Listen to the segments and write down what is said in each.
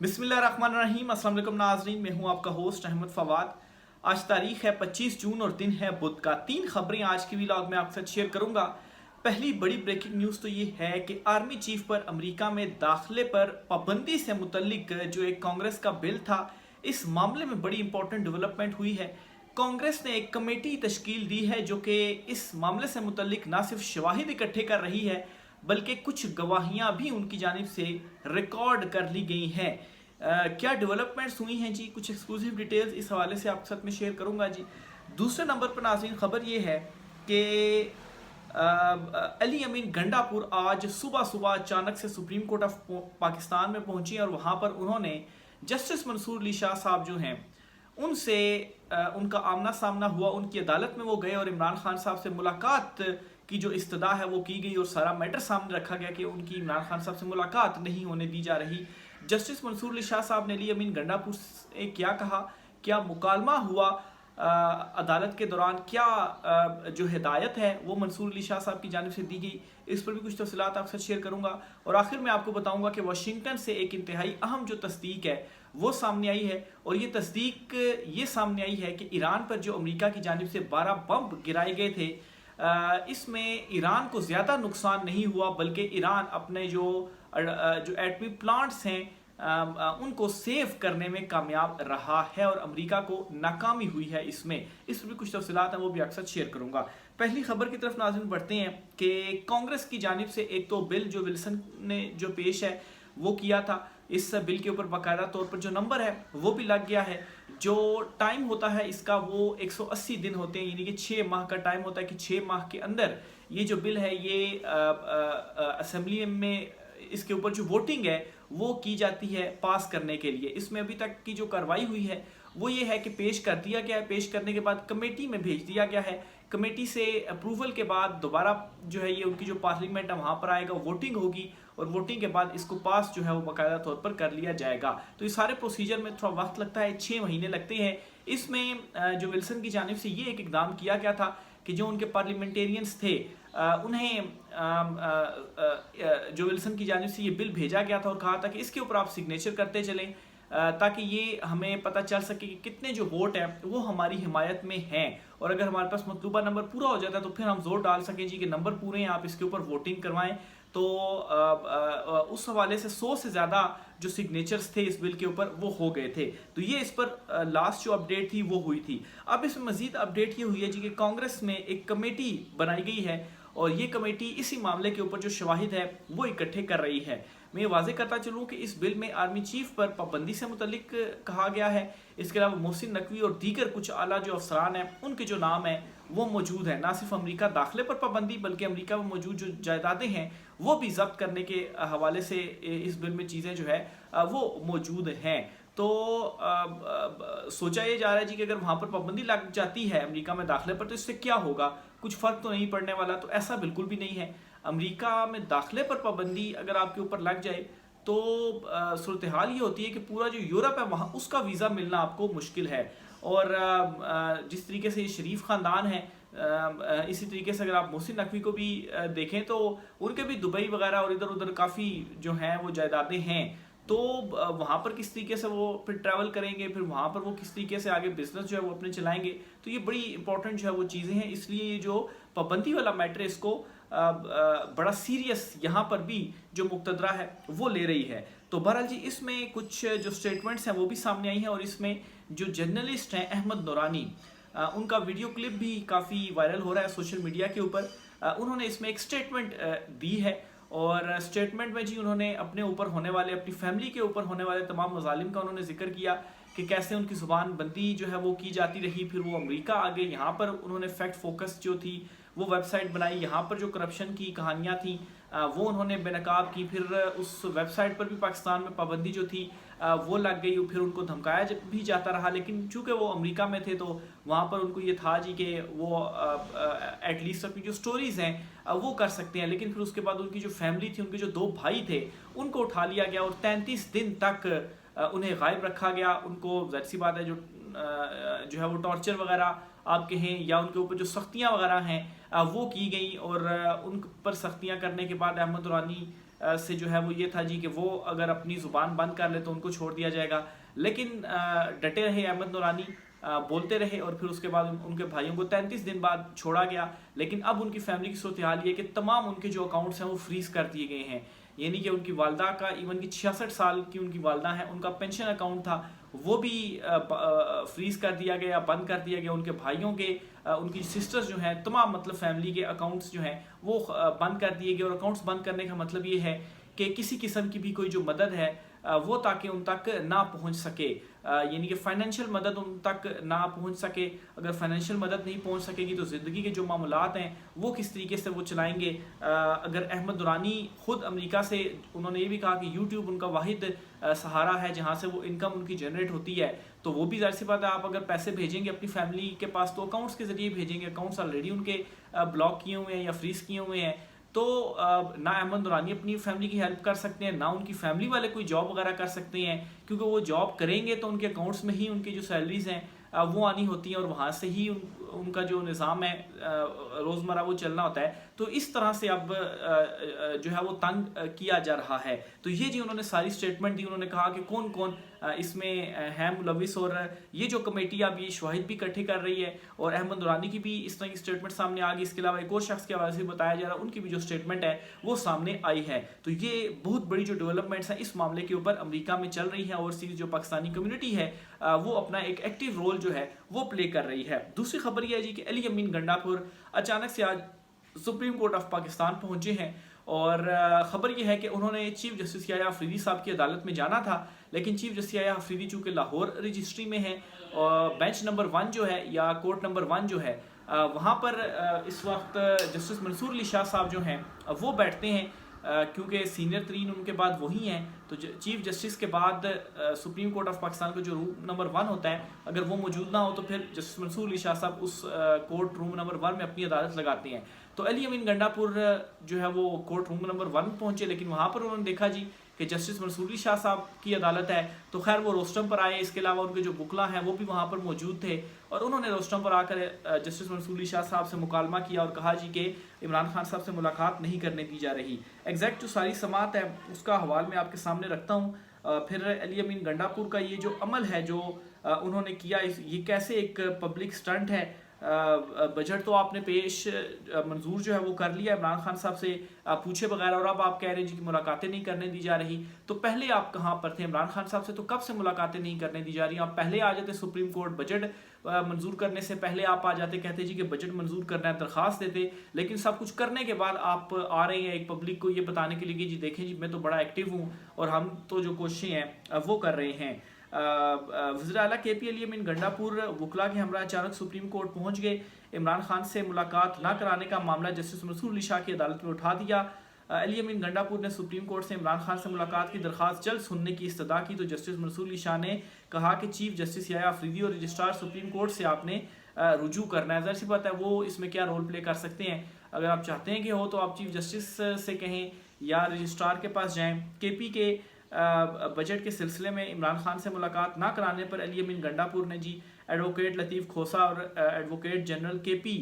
बिस्मिल्लाहिर्रहमानिर्रहीम। अस्सलाम वालेकुम नाज़रीन, मैं हूं आपका होस्ट अहमद फवाद। आज तारीख है 25 जून और दिन है बुध का। 3 खबरें आज की व्लॉग में आपके साथ शेयर करूंगा। पहली बड़ी ब्रेकिंग न्यूज़ तो ये है कि आर्मी चीफ पर अमेरिका में दाखिले पर पाबंदी से मुतल्लिक जो एक कांग्रेस का बिल था, इस मामले में बड़ी इंपॉर्टेंट डेवलपमेंट हुई है। कांग्रेस ने एक कमेटी तश्कील दी है जो कि इस मामले से मुतल्लिक ना सिर्फ शवाहिद इकट्ठे कर रही है बल्कि कुछ गवाहियां भी उनकी जानिब से रिकॉर्ड कर ली गई हैं। क्या डेवलपमेंट्स हुई हैं जी, कुछ एक्सक्लूसिव डिटेल्स इस हवाले से आपके साथ में शेयर करूंगा जी। दूसरे नंबर पर नाज़रीन खबर ये है कि अली अमीन गंडापुर आज सुबह सुबह अचानक से सुप्रीम कोर्ट ऑफ पाकिस्तान में पहुंची और वहां पर उन्होंने जस्टिस मंसूर अली शाह साहब जो हैं उनसे उनका आमना सामना हुआ। उनकी अदालत में वो गए और इमरान खान साहब से मुलाकात की जो इस्तदा है वो की गई और सारा मैटर सामने रखा गया कि उनकी इमरान खान साहब से मुलाकात नहीं होने दी जा रही। जस्टिस मंसूर अली शाह साहब ने अली अमीन गंडापुर से क्या कहा, क्या मुकालमा हुआ अदालत के दौरान, क्या जो हिदायत है वो मंसूर अली शाह साहब की जानिब से दी गई, इस पर भी कुछ तफसीलात आपके साथ शेयर करूंगा। और आखिर में आपको बताऊंगा कि वाशिंगटन से एक इंतहाई अहम जो तस्दीक है वो सामने आई है और ये तस्दीक ये सामने आई है कि ईरान पर जो अमेरिका की जानिब से 12 बम गिराए गए थे, इसमें ईरान को ज़्यादा नुकसान नहीं हुआ बल्कि ईरान अपने जो एटमी प्लांट्स हैं उनको सेव करने में कामयाब रहा है और अमेरिका को नाकामी हुई है। इस पर भी कुछ तफसीलात हैं वो भी आपके साथ शेयर करूंगा। पहली खबर की तरफ नाज़रीन बढ़ते हैं कि कांग्रेस की जानिब से एक तो बिल जो विल्सन ने जो पेश है वो किया था, इस बिल के ऊपर बाकायदा तौर पर जो नंबर है वो भी लग गया है। जो टाइम होता है इसका वो 180 दिन होते हैं, यानी कि 6 माह का टाइम होता है कि 6 माह के अंदर ये जो बिल है ये असेंबली में इसके ऊपर जो वोटिंग है वो की जाती है पास करने के लिए। इसमें अभी तक की जो कार्रवाई हुई है वो ये है कि पेश कर दिया गया है, पेश करने के बाद कमेटी में भेज दिया गया है, कमेटी से अप्रूवल के बाद दोबारा जो है ये उनकी जो पार्लियामेंट है वहाँ पर आएगा, वोटिंग होगी और वोटिंग के बाद इसको पास जो है वो बाकायदा तौर पर कर लिया जाएगा। तो इस सारे प्रोसीजर में थोड़ा वक्त लगता है, 6 महीने लगते हैं। इसमें जो विल्सन की जानिब से ये एक इकदाम किया गया था कि जो उनके पार्लियामेंटेरियंस थे उन्हें जो विल्सन की जानिब से ये बिल भेजा गया था और कहा था कि इसके ऊपर आप सिग्नेचर करते चलें ताकि ये हमें पता चल सके कि कितने जो वोट हैं वो हमारी हिमायत में हैं और अगर हमारे पास मतलूबा नंबर पूरा हो जाता है तो फिर हम जोर डाल सकें जी कि नंबर पूरे हैं, आप इसके ऊपर वोटिंग करवाएं। तो उस हवाले से 100 से ज़्यादा जो सिग्नेचर्स थे इस बिल के ऊपर वो हो गए थे। तो ये इस पर लास्ट जो अपडेट थी वो हुई थी। अब इसमें मजीद अपडेट ये हुई है जी कि कांग्रेस में एक कमेटी बनाई गई है और ये कमेटी इसी मामले के ऊपर जो शवाहिद है वो इकट्ठे कर रही है। मैं ये वाजे करता चलूँ कि इस बिल में आर्मी चीफ पर पाबंदी से मुतल्लिक कहा गया है। इसके अलावा मोहसिन नकवी और दीगर कुछ आला जो अफसरान हैं उनके जो नाम हैं वो मौजूद है। ना सिर्फ अमेरिका दाखिले पर पाबंदी बल्कि अमेरिका में मौजूद जो जायदादें हैं वो भी जब्त करने के हवाले से इस बिल में चीज़ें जो है वो मौजूद हैं। तो सोचा ये जा रहा है जी कि अगर वहाँ पर पाबंदी लग जाती है अमेरिका में दाखिले पर तो इससे क्या होगा, कुछ फ़र्क तो नहीं पड़ने वाला। तो ऐसा बिल्कुल भी नहीं है। अमेरिका में दाखिले पर पाबंदी अगर आपके ऊपर लग जाए तो सूरत हाल ये होती है कि पूरा जो यूरोप है वहाँ उसका वीज़ा मिलना आपको मुश्किल है। और जिस तरीके से ये शरीफ ख़ानदान है इसी तरीके से अगर आप मोहसिन नकवी को भी देखें तो उनके भी दुबई वगैरह और इधर उधर काफ़ी जो हैं वो जायदादें हैं। तो वहाँ पर किस तरीके से वो फिर ट्रैवल करेंगे, फिर वहाँ पर वो किस तरीके से आगे बिजनेस जो है वो अपने चलाएंगे। तो ये बड़ी इंपॉर्टेंट जो है वो चीज़ें हैं, इसलिए ये जो पाबंदी वाला मैटर है इसको बड़ा सीरियस यहाँ पर भी जो मुक्तदरा है वो ले रही है। तो बहरहाल जी इसमें कुछ जो स्टेटमेंट्स हैं वो भी सामने आई हैं और इसमें जो जर्नलिस्ट हैं अहमद नूरानी उनका वीडियो क्लिप भी काफ़ी वायरल हो रहा है सोशल मीडिया के ऊपर। उन्होंने इसमें एक स्टेटमेंट दी है और स्टेटमेंट में जी उन्होंने अपने ऊपर होने वाले, अपनी फैमिली के ऊपर होने वाले तमाम मजालिम का उन्होंने जिक्र किया कि कैसे उनकी ज़ुबान बंदी जो है वो की जाती रही, फिर वो अमेरिका आ गए, यहाँ पर उन्होंने फैक्ट फोकस जो थी वो वेबसाइट बनाई, यहाँ पर जो करप्शन की कहानियाँ थी वो उन्होंने बेनकाब की, फिर उस वेबसाइट पर भी पाकिस्तान में पाबंदी जो थी वो लग गई, फिर उनको धमकाया भी जाता रहा। लेकिन चूँकि वो अमेरिका में थे तो वहाँ पर उनको ये था जी कि वो एटलीस्ट अपनी जो स्टोरीज़ हैं वो कर सकते हैं। लेकिन फिर उसके बाद उनकी जो फैमिली थी, उनके जो 2 भाई थे उनको उठा लिया गया और 33 दिन तक उन्हें गायब रखा गया। उनको ज़ाहिर सी बात है जो है वो टॉर्चर वगैरह आपके हैं या उनके ऊपर जो सख्तियाँ वगैरह हैं वो की गई और उन पर सख्तियाँ करने के बाद अहमद नूरानी से जो है वो ये था जी कि वो अगर अपनी ज़ुबान बंद कर ले तो उनको छोड़ दिया जाएगा, लेकिन डटे रहे अहमद नूरानी, बोलते रहे और फिर उसके बाद उनके भाइयों को 33 दिन बाद छोड़ा गया। लेकिन अब उनकी फैमिली की सूरत हाल ये कि तमाम उनके जो अकाउंट्स हैं वो फ्रीज कर दिए गए हैं। यानी कि उनकी वालदा का, इवन की 66 साल की उनकी वालदा है, उनका पेंशन अकाउंट था वो भी फ्रीज कर दिया गया, बंद कर दिया गया। उनके भाइयों के, उनकी सिस्टर्स जो हैं, तमाम मतलब फैमिली के अकाउंट्स जो हैं वो बंद कर दिए गए। और अकाउंट्स बंद करने का मतलब ये है कि किसी किस्म की भी कोई जो मदद है वो ताकि उन तक ना पहुंच सके, यानी कि फाइनेंशियल मदद उन तक ना पहुंच सके। अगर फाइनेंशियल मदद नहीं पहुंच सकेगी तो ज़िंदगी के जो मामलात हैं वो किस तरीके से वो चलाएंगे। अगर अहमद दुरानी ख़ुद अमेरिका से, उन्होंने ये भी कहा कि यूट्यूब उनका वाहिद सहारा है जहाँ से वो इनकम उनकी जनरेट होती है, तो वो भी ज़ाहिर सी बात है आप अगर पैसे भेजेंगे अपनी फैमिली के पास तो अकाउंट्स के ज़रिए भेजेंगे। अकाउंट्स ऑलरेडी उनके ब्लॉक किए हुए हैं या फ्रीज किए हुए हैं, तो ना अहमद दुरानी अपनी फैमिली की हेल्प कर सकते हैं, ना उनकी फैमिली वाले कोई जॉब वगैरह कर सकते हैं, क्योंकि वो जॉब करेंगे तो उनके अकाउंट्स में ही उनकी जो सैलरीज हैं वो आनी होती हैं और वहाँ से ही उनका जो निज़ाम है रोज़मर्रा वो चलना होता है। तो इस तरह से अब जो है वो तंग किया जा रहा है। तो ये जी उन्होंने सारी स्टेटमेंट दी। उन्होंने कहा कि कौन कौन इसमें है मुलविस, और ये जो कमेटी अब ये शवाहिद भी इकट्ठे कर रही है और अहमद दुरानी की भी इस तरह की स्टेटमेंट सामने आ गई। इसके अलावा एक और शख्स के हवाले से बताया जा रहा है, उनकी भी जो स्टेटमेंट है वो सामने आई है। तो ये बहुत बड़ी जो डेवलपमेंट्स हैं इस मामले के ऊपर अमेरिका में चल रही हैं। ओवरसीज जो पाकिस्तानी कम्युनिटी है वो अपना एक एक्टिव रोल जो है वो प्ले कर रही है। दूसरी खबर यह है जी कि अली अमीन गंडापुर अचानक से आज सुप्रीम कोर्ट ऑफ पाकिस्तान पहुंचे हैं और ख़बर यह है कि उन्होंने चीफ जस्टिस याह्या अफरीदी साहब की अदालत में जाना था, लेकिन चीफ जस्टिस याह्या अफरीदी चूँकि लाहौर रजिस्ट्री में है और बेंच नंबर 1 जो है या कोर्ट नंबर 1 जो है वहाँ पर इस वक्त जस्टिस मंसूर अली शाह साहब जो हैं वो बैठते हैं, क्योंकि सीनियर तरीन उनके बाद वही हैं। तो चीफ जस्टिस के बाद सुप्रीम कोर्ट ऑफ पाकिस्तान का जो रूम नंबर 1 होता है, अगर वो मौजूद ना हो तो फिर जस्टिस मंसूर अली शाह साहब उस कोर्ट रूम नंबर 1 में अपनी अदालत लगाते हैं। तो अली अमीन गंडापुर जो है वो कोर्ट रूम नंबर 1 पहुंचे, लेकिन वहाँ पर उन्होंने देखा जी कि जस्टिस मंसूर अली शाह साहब की अदालत है, तो खैर वो रोस्टम पर आए। इसके अलावा उनके जो बुकला हैं वो भी वहाँ पर मौजूद थे और उन्होंने रोस्टम पर आकर जस्टिस मंसूर अली शाह साहब से मुकालमा किया और कहा जी कि इमरान खान साहब से मुलाकात नहीं करने दी जा रही। एग्जैक्ट जो सारी समात है उसका हवाल मैं आपके सामने रखता हूँ। फिर अली अमीन गंडापुर का ये जो अमल है जो उन्होंने किया, ये कैसे एक पब्लिक स्टंट है। बजट तो आपने पेश मंजूर जो है वो कर लिया इमरान खान साहब से पूछे बगैर, और अब आप कह रहे हैं जी कि मुलाकातें नहीं करने दी जा रही। तो पहले आप कहाँ पर थे इमरान खान साहब से? तो कब से मुलाकातें नहीं करने दी जा रही? आप पहले आ जाते, सुप्रीम कोर्ट बजट मंजूर करने से पहले आप आ जाते, कहते जी कि बजट मंजूर करना है, दरखास्त देते। लेकिन सब कुछ करने के बाद आप आ रहे हैं एक पब्लिक को ये बताने के लिए कि जी देखें जी मैं तो बड़ा एक्टिव हूँ और हम तो जो कोशिशें हैं वो कर रहे हैं। वज़ीर आला KP अली अमीन गंडापुर वकला के हमरा अचानक सुप्रीम कोर्ट पहुंच गए। इमरान खान से मुलाकात ना कराने का मामला जस्टिस मंसूर अली शाह की अदालत में उठा दिया। अली अमीन गंडापुर ने सुप्रीम कोर्ट से इमरान खान से मुलाकात की दरखास्त जल्द सुनने की इस्तदा की। तो जस्टिस मंसूर अली शाह ने कहा कि चीफ जस्टिस याह्या अफरीदी और रजिस्ट्रार सुप्रीम कोर्ट से आपने रुजू करना है। ज़ाहिर सी बात है वो इसमें क्या रोल प्ले कर सकते हैं। अगर आप चाहते हैं कि हो तो आप चीफ जस्टिस से कहें या रजिस्ट्रार के पास जाएँ। KP के बजट के सिलसिले में इमरान खान से मुलाकात ना कराने पर अली अमीन गंडापुर ने जी एडवोकेट लतीफ़ खोसा और advocate general KP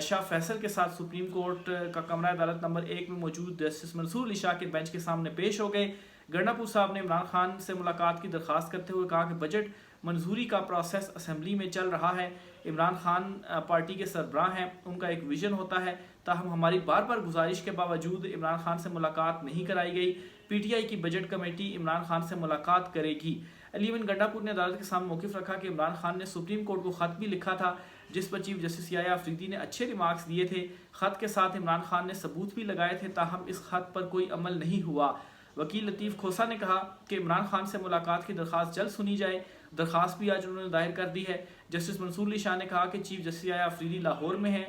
Shah Faisal के साथ सुप्रीम कोर्ट का कमरा अदालत नंबर 1 में मौजूद जस्टिस मंसूर अली शाह के बेंच के सामने पेश हो गए। गंडापुर साहब ने इमरान खान से मुलाकात की दरख्वास्त करते हुए कहा कि बजट मंजूरी का प्रोसेस असम्बली में चल रहा है। इमरान खान पार्टी के सरबराह हैं, उनका एक विजन होता है, ताहम हमारी बार बार गुजारिश के बावजूद इमरान खान से मुलाकात नहीं कराई गई। PTI की बजट कमेटी इमरान खान से मुलाकात करेगी। अली अमीन गंडापुर ने अदालत के सामने मौक़िफ़ रखा कि इमरान खान ने सुप्रीम कोर्ट को ख़त भी लिखा था जिस पर चीफ जस्टिस याह्या अफरीदी ने अच्छे रिमार्क्स दिए थे। ख़त के साथ इमरान खान ने सबूत भी लगाए थे, ताहम इस ख़त पर कोई अमल नहीं हुआ। वकील लतीफ़ खोसा ने कहा कि इमरान खान से मुलाकात की दरख्वास्त जल्द सुनी जाए। दरख्वास्त भी आज उन्होंने दायर कर दी है। जस्टिस मंसूर अली शाह ने कहा कि चीफ जस्टिस याह्या अफरीदी लाहौर में है,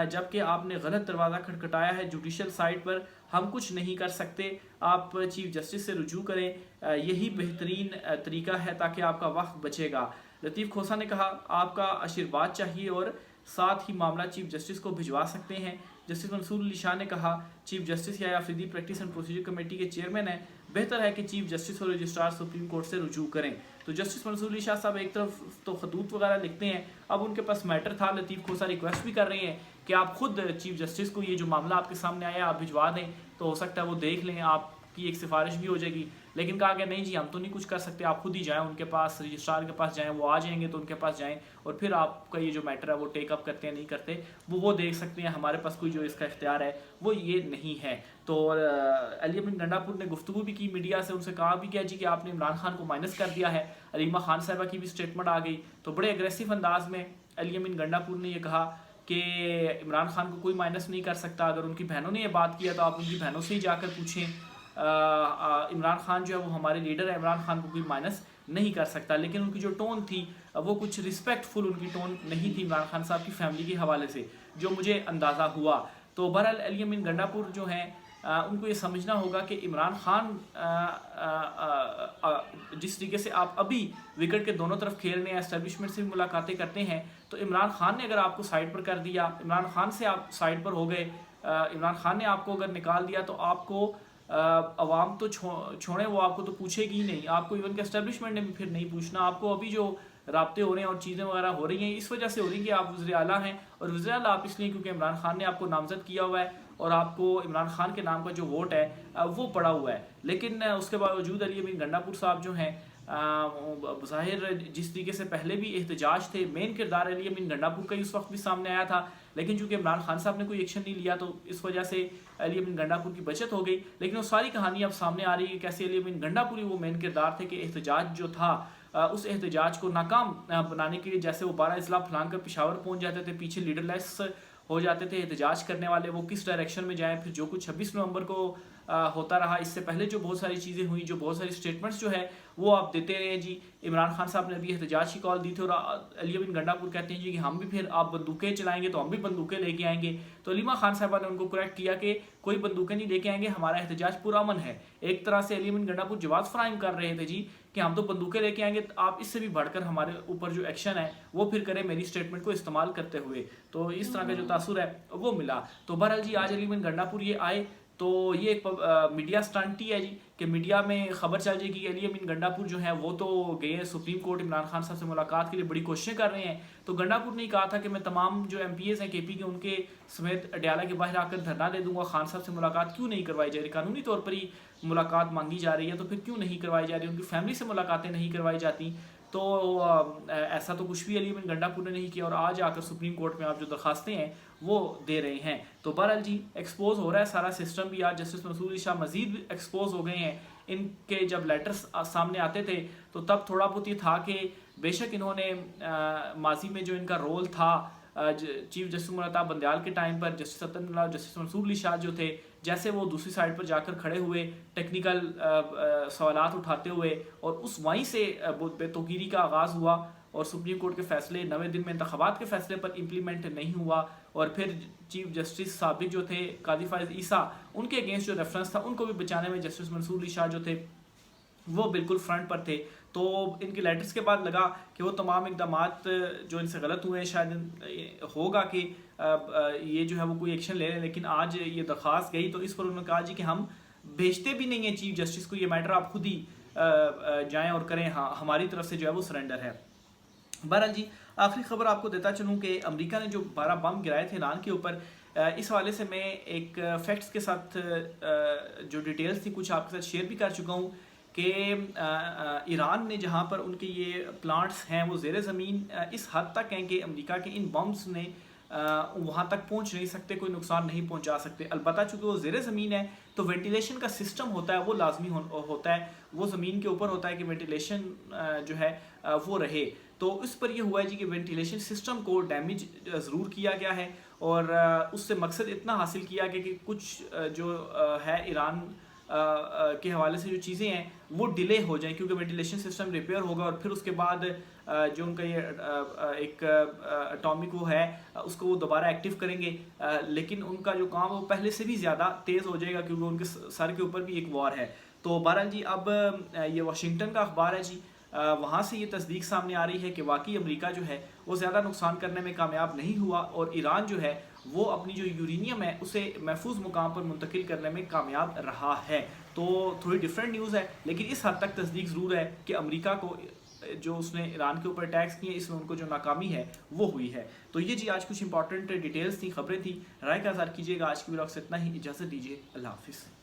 जबकि आपने गलत दरवाज़ा खटखटाया है जुडिशल साइट पर, हम कुछ नहीं कर सकते, आप चीफ जस्टिस से रुजू करें, यही बेहतरीन तरीका है ताकि आपका वक्त बचेगा। लतीफ़ खोसा ने कहा आपका आशीर्वाद चाहिए और साथ ही मामला चीफ जस्टिस को भिजवा सकते हैं। जस्टिस मंसूर अली शाह ने कहा chief justice Yahya Afridi practice and procedure committee के चेयरमैन हैं, बेहतर है कि चीफ जस्टिस और रजिस्ट्रार सुप्रीम कोर्ट से रुजू करें। तो जस्टिस मंसूर अली शाह साहब एक तरफ तो खतूत वगैरह लिखते हैं, अब उनके पास मैटर था। लतीफ़ खोसा रिक्वेस्ट भी कर रहे हैं कि आप खुद चीफ जस्टिस को ये जो मामला आपके सामने आया आप भिजवा दें, तो हो सकता है वो देख लें, आप की एक सिफारिश भी हो जाएगी। लेकिन कहा गया नहीं जी, हम तो नहीं कुछ कर सकते, आप खुद ही जाएँ उनके पास, रजिस्ट्रार के पास जाएँ, वो आ जाएंगे तो उनके पास जाएँ और फिर आपका ये जो मैटर है वो टेकअप करते हैं नहीं करते वो देख सकते हैं। हमारे पास कोई जो इसका इख्तियार है वो ये नहीं है। तो अली अमीन गंडापुर ने गुफ्तगू भी की मीडिया से, उनसे कहा भी क्या जी कि आपने इमरान खान को माइनस कर दिया है। अलीमा खान साहिबा की भी स्टेटमेंट आ गई, तो बड़े अग्रेसिव अंदाज में अली अमीन गंडापुर ने ये कहा कि इमरान खान को कोई माइनस नहीं कर सकता। अगर उनकी बहनों ने ये बात किया तो आप उनकी बहनों से ही जाकर पूछें। इमरान खान जो है वो हमारे लीडर है, इमरान खान को कोई माइनस नहीं कर सकता। लेकिन उनकी जो टोन थी वो कुछ रिस्पेक्टफुल उनकी टोन नहीं थी इमरान खान साहब की फैमिली के हवाले से, जो मुझे अंदाज़ा हुआ। तो बहरहाल अली अमीन गंडापुर जो हैं उनको ये समझना होगा कि इमरान खान जिस तरीके से आप अभी विकेट के दोनों तरफ खेल रहे हैं, एस्टेब्लिशमेंट से भी मुलाकातें करते हैं, तो इमरान खान ने अगर आपको साइड पर कर दिया, इमरान खान से आप साइड पर हो गए, इमरान खान ने आपको अगर निकाल दिया तो आपको अवाम तो छोड़े, वो आपको तो पूछेगी ही नहीं, आपको इवन के एस्टेब्लिशमेंट ने भी फिर नहीं पूछना। आपको अभी जो राब्ते हो रहे हैं और चीज़ें वगैरह हो रही हैं इस वजह से हो रही हैं कि आप वज़ीर आला हैं, और वज़ीर आला आप इसलिए क्योंकि इमरान खान ने आपको नामजद किया हुआ है और आपको इमरान खान के नाम का जो वोट है वो पड़ा हुआ है। लेकिन उसके बावजूद अली अमीन गंडापुर साहब जो हैं ज़ाहिर जिस तरीके से पहले भी एहतजाज थे, मेन किरदार अली अमीन गंडापुर का ही उस वक्त भी सामने आया था, लेकिन चूंकि इमरान खान साहब ने कोई एक्शन नहीं लिया तो इस वजह से अली अमीन गंडापुर की बचत हो गई। लेकिन वो सारी कहानी अब सामने आ रही है कि कैसे अली अमीन गंडापुर ही वो मेन किरदार थे कि एहतजाज जो था उस एहतजाज को नाकाम बनाने के लिए, जैसे वो 12 अजला फलांग कर पिशावर पहुंच जाते थे, पीछे लीडरलेस हो जाते थे एहतजाज करने वाले, वो किस डायरेक्शन में जाएं, फिर जो कुछ 26 नवंबर को होता रहा, इससे पहले जो बहुत सारी चीज़ें हुई, जो बहुत सारी स्टेटमेंट्स जो है वो आप देते रहे जी। इमरान खान साहब ने अभी एहतजाज की कॉल दी थी और अली अमीन गंडापुर कहते हैं जी कि हम भी फिर आप बंदूकें चलाएंगे तो हम भी बंदूकें लेके आएंगे। तो अलीमा खान साहबा ने उनको करेक्ट किया कि कोई बंदूकें नहीं लेके आएंगे, हमारा एहतजाज पुरअमन है। एक तरह से अली अमीन गंडापुर जवाब फराहम कर रहे थे जी कि हम तो बंदूकें लेके आएंगे, तो आप इससे भी बढ़कर हमारे ऊपर जो एक्शन है वो फिर करें मेरी स्टेटमेंट को इस्तेमाल करते हुए। तो इस तरह का जो तासुर है वो मिला। तो बहरहाल जी आज अली अमीन गंडापुर ये आए तो ये एक मीडिया स्टंट ही है जी कि मीडिया में खबर चल जाएगी कि अली अमीन गंडापुर जो है वो तो गए हैं सुप्रीम कोर्ट, इमरान खान साहब से मुलाकात के लिए बड़ी कोशिशें कर रहे हैं। तो गंडापुर ने कहा था कि मैं तमाम जो MPs हैं KP के उनके समेत अडयाला के बाहर आकर धरना दे दूंगा, खान साहब से मुलाकात क्यों नहीं करवाई जा रही, कानूनी तौर पर ही मुलाकात मांगी जा रही है तो फिर क्यों नहीं करवाई जा रही, उनकी फैमिली से मुलाकातें नहीं करवाई जाती। तो ऐसा तो कुछ भी अली अमीन गंडापुर ने नहीं किया और आज आकर सुप्रीम कोर्ट में आप जो दरखास्तें हैं वो दे रहे हैं। तो बहरहाल जी एक्सपोज हो रहा है सारा सिस्टम भी। आज जस्टिस मंसूर अली शाह मजीद एक्सपोज हो गए हैं। इनके जब लेटर्स सामने आते थे तो तब थोड़ा बहुत ये था कि बेशक इन्होंने माजी में जो इनका रोल था चीफ जस्टिस मुराद बंदयाल के टाइम पर, जस्टिस सत्तन जस्टिस मंसूर अली शाह जो थे, जैसे वो दूसरी साइड पर जाकर खड़े हुए टेक्निकल सवालात उठाते हुए और उस वहीं से बेतौकीरी का आगाज़ हुआ और सुप्रीम कोर्ट के फैसले 90 दिन में इंतखाबात के फैसले पर इम्प्लीमेंट नहीं हुआ और फिर चीफ जस्टिस साबिक जो थे काजी फाइज ईसा, उनके अगेंस्ट जो रेफरेंस था उनको भी बचाने में जस्टिस मंसूर अली शाह जो थे वो बिल्कुल फ्रंट पर थे। तो इनके लेटर्स के बाद लगा कि वो तमाम इकदामात जो इनसे गलत हुए शायद होगा कि ये जो है वो कोई एक्शन ले लें। लेकिन आज ये दरख्वास्त गई तो इस पर उन्होंने कहा जी कि हम भेजते भी नहीं हैं चीफ जस्टिस को, ये मैटर आप खुद ही जाएं और करें, हाँ हमारी तरफ से जो है वो सरेंडर है। बहरहाल जी आखिरी खबर आपको देता चलूँ कि अमेरिका ने जो 12 बम गिराए थे ईरान के ऊपर, इस हवाले से मैं एक फैक्ट्स के साथ जो डिटेल्स थी कुछ आपके साथ शेयर भी कर चुका हूँ कि ईरान ने जहाँ पर उनके ये प्लांट्स हैं वो ज़ेरे ज़मीन इस हद तक हैं कि अमेरिका के इन बम्स ने वहाँ तक पहुँच नहीं सकते, कोई नुकसान नहीं पहुँचा सकते। अलबत्ता चूँकि वो ज़ेरे ज़मीन है तो वेंटिलेशन का सिस्टम होता है वो लाजमी होता है, वो ज़मीन के ऊपर होता है कि वेंटिलेशन जो है वो रहे। तो उस पर यह हुआ है जी कि वेंटिलेशन सिस्टम को डैमेज ज़रूर किया गया है और उससे मकसद इतना हासिल किया गया कि कुछ जो है ईरान के हवाले से जो चीज़ें हैं वो डिले हो जाएं, क्योंकि वेंटिलेशन सिस्टम रिपेयर होगा और फिर उसके बाद जो उनका ये एक एटॉमिक वो है उसको वो दोबारा एक्टिव करेंगे। लेकिन उनका जो काम है वो पहले से भी ज़्यादा तेज़ हो जाएगा क्योंकि उनके सर के ऊपर भी एक वॉर है। तो बहरहाल जी अब ये वाशिंगटन का अखबार है जी, वहाँ से ये तस्दीक सामने आ रही है कि वाकई अमेरिका जो है वो ज़्यादा नुकसान करने में कामयाब नहीं हुआ और ईरान जो है वो अपनी जो यूरेनियम है उसे महफूज मुकाम पर मुंतकिल करने में कामयाब रहा है। तो थोड़ी डिफरेंट न्यूज़ है लेकिन इस हद तक तस्दीक ज़रूर है कि अमेरिका को जो उसने ईरान के ऊपर अटैक्स किए इसमें उनको जो नाकामी है वो हुई है। तो ये जी आज कुछ इंपॉर्टेंट डिटेल्स थी, खबरें थी, राय का इज़हार कीजिएगा। आज की ब्लॉग से इतना ही, इजाज़त दीजिए, अल्लाह हाफिज़।